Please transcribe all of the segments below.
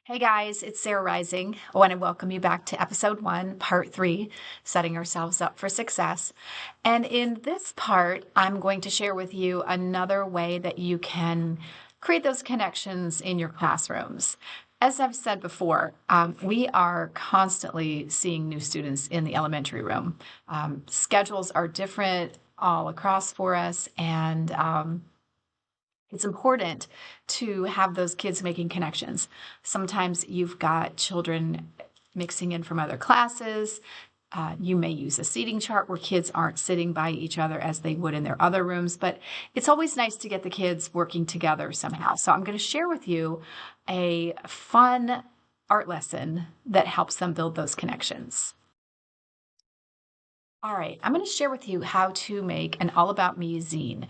Hey guys, it's Sarah Rising. I want to welcome you back to episode 1, part 3, setting ourselves up for success. And in this part, I'm going to share with you another way that you can create those connections in your classrooms. As I've said before, we are constantly seeing new students in the elementary room. Schedules are different all across for us, and it's important to have those kids making connections. Sometimes you've got children mixing in from other classes. You may use a seating chart where kids aren't sitting by each other as they would in their other rooms, but it's always nice to get the kids working together somehow. So I'm going to share with you a fun art lesson that helps them build those connections. All right, I'm going to share with you how to make an All About Me zine.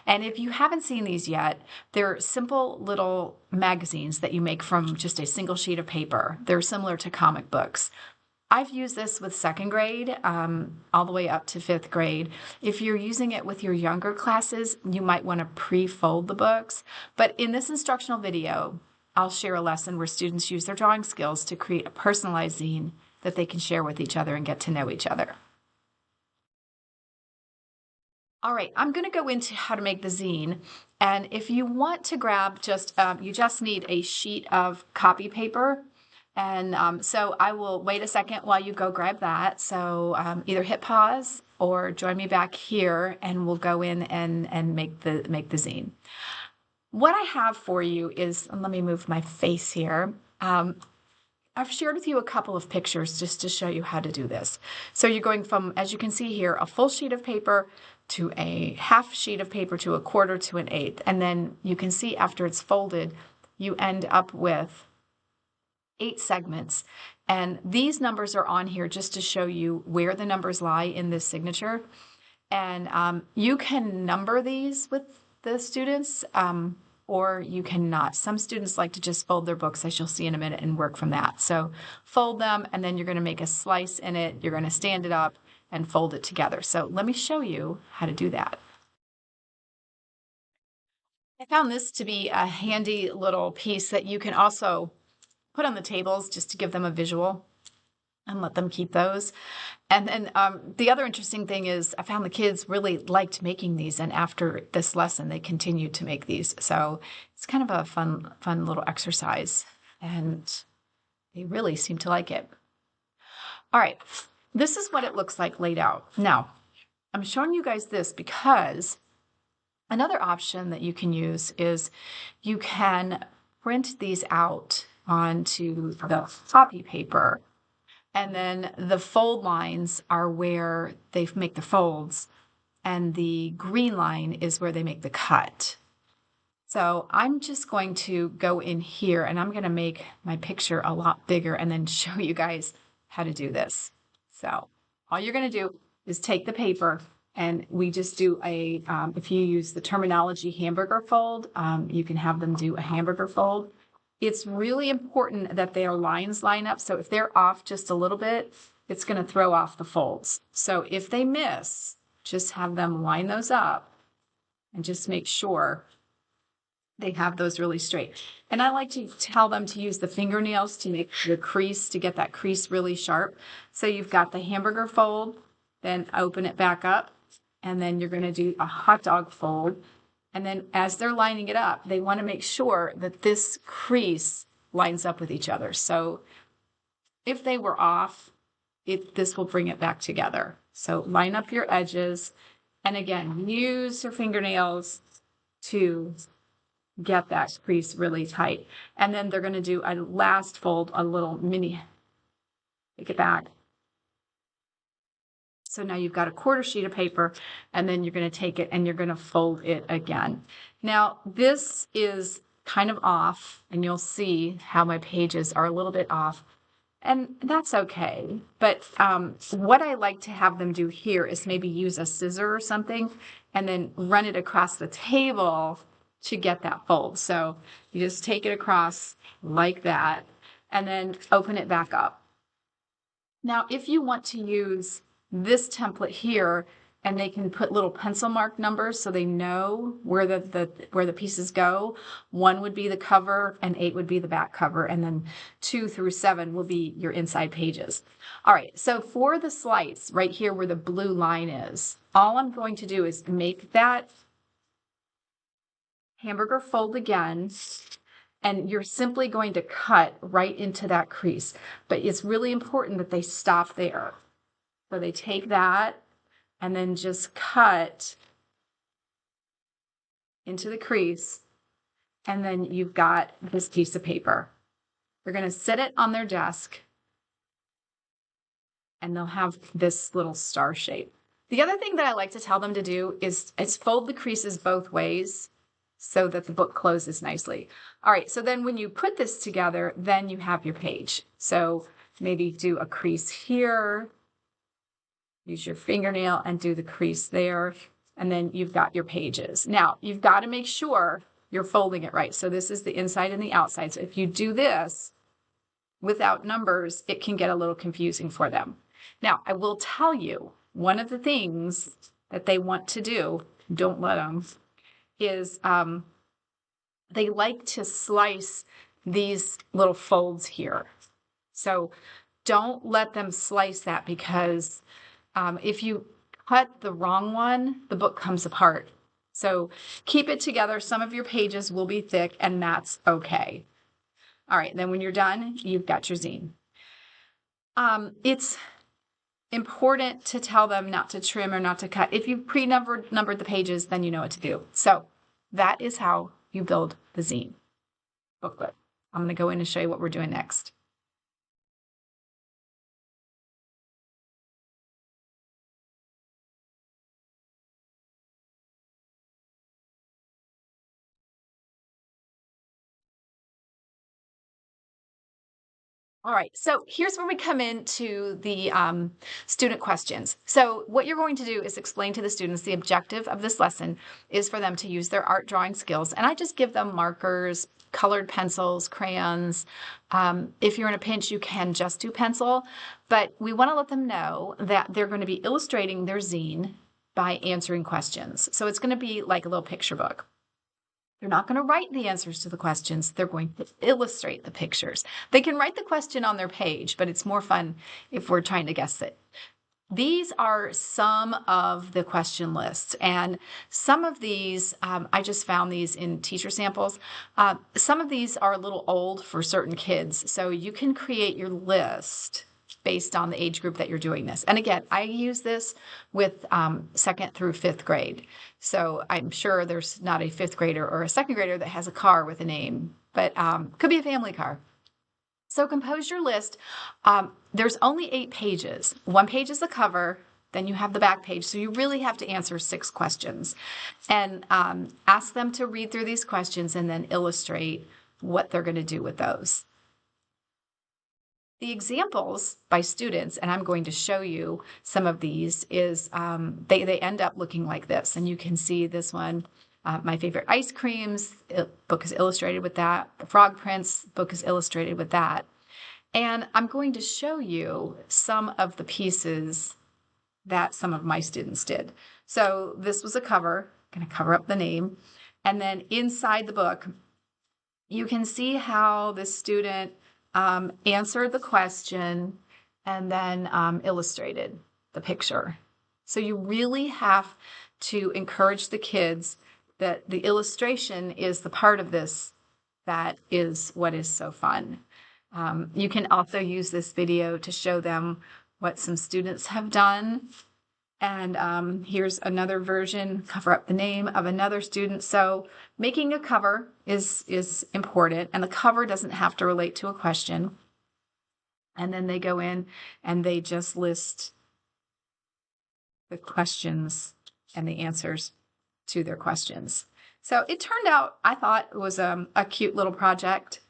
And if you haven't seen these yet, they're simple little magazines that you make from just a single sheet of paper. They're similar to comic books. I've used this with second grade, all the way up to fifth grade. If you're using it with your younger classes, you might want to pre-fold the books. But in this instructional video, I'll share a lesson where students use their drawing skills to create a personalized zine that they can share with each other and get to know each other. All right, I'm going to go into how to make the zine. And if you want to grab you just need a sheet of copy paper. And so I will wait a second while you go grab that. So either hit pause or join me back here and we'll go in and make the zine. What I have for you is, let me move my face here. I've shared with you a couple of pictures just to show you how to do this. So you're going from, as you can see here, a full sheet of paper to a half sheet of paper to a quarter to an eighth. And then you can see after it's folded, you end up with 8 segments. And these numbers are on here just to show you where the numbers lie in this signature. And you can number these with the students, or you cannot. Some students like to just fold their books, as you'll see in a minute, and work from that. So fold them, and then you're going to make a slice in it. You're going to stand it up and fold it together. So let me show you how to do that. I found this to be a handy little piece that you can also put on the tables just to give them a visual and let them keep those. And then the other interesting thing is I found the kids really liked making these, and after this lesson they continued to make these. So it's kind of a fun little exercise, and they really seem to like it. All right, this is what it looks like laid out. Now, I'm showing you guys this because another option that you can use is you can print these out onto the copy paper. And then the fold lines are where they make the folds, and the green line is where they make the cut. So I'm just going to go in here and I'm going to make my picture a lot bigger and then show you guys how to do this. So all you're going to do is take the paper, and we just do if you use the terminology hamburger fold, you can have them do a hamburger fold. It's really important that their lines line up. So if they're off just a little bit, it's going to throw off the folds. So if they miss, just have them line those up and just make sure they have those really straight. And I like to tell them to use the fingernails to make the crease, to get that crease really sharp. So you've got the hamburger fold, then open it back up, and then you're going to do a hot dog fold. And then as they're lining it up, they want to make sure that this crease lines up with each other. So if they were off, this will bring it back together. So line up your edges. And again, use your fingernails to get that crease really tight. And then they're going to do a last fold, a little mini, take it back. So now you've got a quarter sheet of paper, and then you're going to take it and you're going to fold it again. Now this is kind of off, and you'll see how my pages are a little bit off, and that's okay. But what I like to have them do here is maybe use a scissor or something and then run it across the table to get that fold. So you just take it across like that and then open it back up. Now if you want to use this template here and they can put little pencil mark numbers so they know where the pieces go. 1 would be the cover and 8 would be the back cover, and then 2 through 7 will be your inside pages. All right, so for the slice right here where the blue line is, all I'm going to do is make that hamburger fold again, and you're simply going to cut right into that crease. But it's really important that they stop there. So they take that and then just cut into the crease, and then you've got this piece of paper. They're going to sit it on their desk, and they'll have this little star shape. The other thing that I like to tell them to do is fold the creases both ways so that the book closes nicely. All right, so then when you put this together, then you have your page. So maybe do a crease here, use your fingernail and do the crease there, and then you've got your pages. Now, you've got to make sure you're folding it right. So this is the inside and the outside. So if you do this without numbers, it can get a little confusing for them. Now, I will tell you, one of the things that they want to do, don't let them, is they like to slice these little folds here. So don't let them slice that, because if you cut the wrong one, the book comes apart. So keep it together. Some of your pages will be thick, and that's okay. All right, then when you're done, you've got your zine. It's important to tell them not to trim or not to cut. If you've pre-numbered the pages, then you know what to do. So that is how you build the zine booklet. I'm going to go in and show you what we're doing next. All right, so here's where we come into the student questions. So what you're going to do is explain to the students the objective of this lesson is for them to use their art drawing skills. And I just give them markers, colored pencils, crayons. If you're in a pinch, you can just do pencil. But we want to let them know that they're going to be illustrating their zine by answering questions. So it's going to be like a little picture book. They're not going to write the answers to the questions. They're going to illustrate the pictures. They can write the question on their page, but it's more fun if we're trying to guess it. These are some of the question lists, and some of these, I just found these in teacher samples. Some of these are a little old for certain kids, so you can create your list based on the age group that you're doing this. And again, I use this with 2nd through 5th grade. So I'm sure there's not a 5th grader or a 2nd grader that has a car with a name, but could be a family car. So compose your list. There's only 8 pages. 1 page is the cover, then you have the back page. So you really have to answer 6 questions. And ask them to read through these questions and then illustrate what they're going to do with those. The examples by students, and I'm going to show you some of these, is they end up looking like this. And you can see this one, my favorite ice creams, book is illustrated with that. The frog prints, book is illustrated with that. And I'm going to show you some of the pieces that some of my students did. So this was a cover, I'm going to cover up the name. And then inside the book, you can see how the student answered the question and then illustrated the picture. So you really have to encourage the kids that the illustration is the part of this that is what is so fun. You can also use this video to show them what some students have done. And here's another version, cover up the name of another student. So making a cover is important, and the cover doesn't have to relate to a question. And then they go in and they just list the questions and the answers to their questions. So it turned out, I thought it was a cute little project,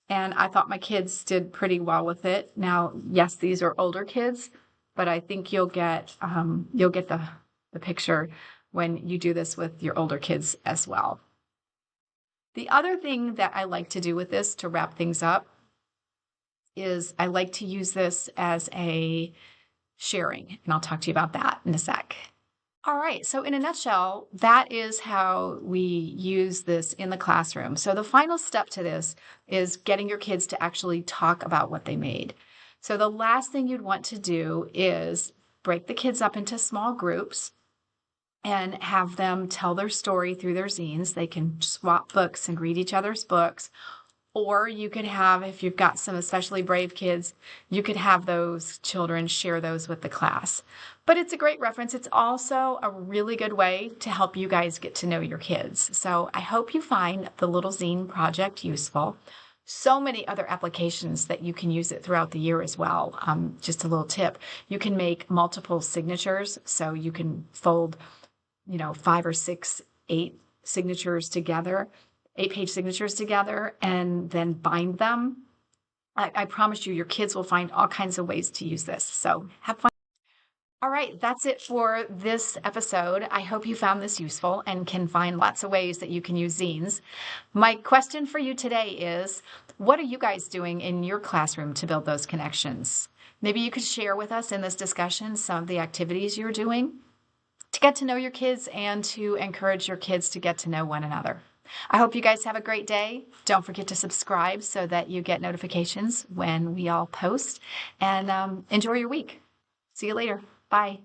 and I thought my kids did pretty well with it. Now, yes, these are older kids, but I think you'll get the picture when you do this with your older kids as well. The other thing that I like to do with this to wrap things up is I like to use this as a sharing, and I'll talk to you about that in a sec. All right. So, in a nutshell, that is how we use this in the classroom. So, the final step to this is getting your kids to actually talk about what they made. So, the last thing you'd want to do is break the kids up into small groups and have them tell their story through their zines. They can swap books and read each other's books. Or you could have, if you've got some especially brave kids, you could have those children share those with the class. But it's a great reference. It's also a really good way to help you guys get to know your kids. So I hope you find the Little Zine project useful. So many other applications that you can use it throughout the year as well. Just a little tip. You can make multiple signatures. So you can fold, 5 or 6, 8 signatures together, 8-page signatures together, and then bind them. I promise you, your kids will find all kinds of ways to use this. So have fun. All right, that's it for this episode. I hope you found this useful and can find lots of ways that you can use zines. My question for you today is, what are you guys doing in your classroom to build those connections? Maybe you could share with us in this discussion some of the activities you're doing to get to know your kids and to encourage your kids to get to know one another. I hope you guys have a great day. Don't forget to subscribe so that you get notifications when we all post, and enjoy your week. See you later. Bye.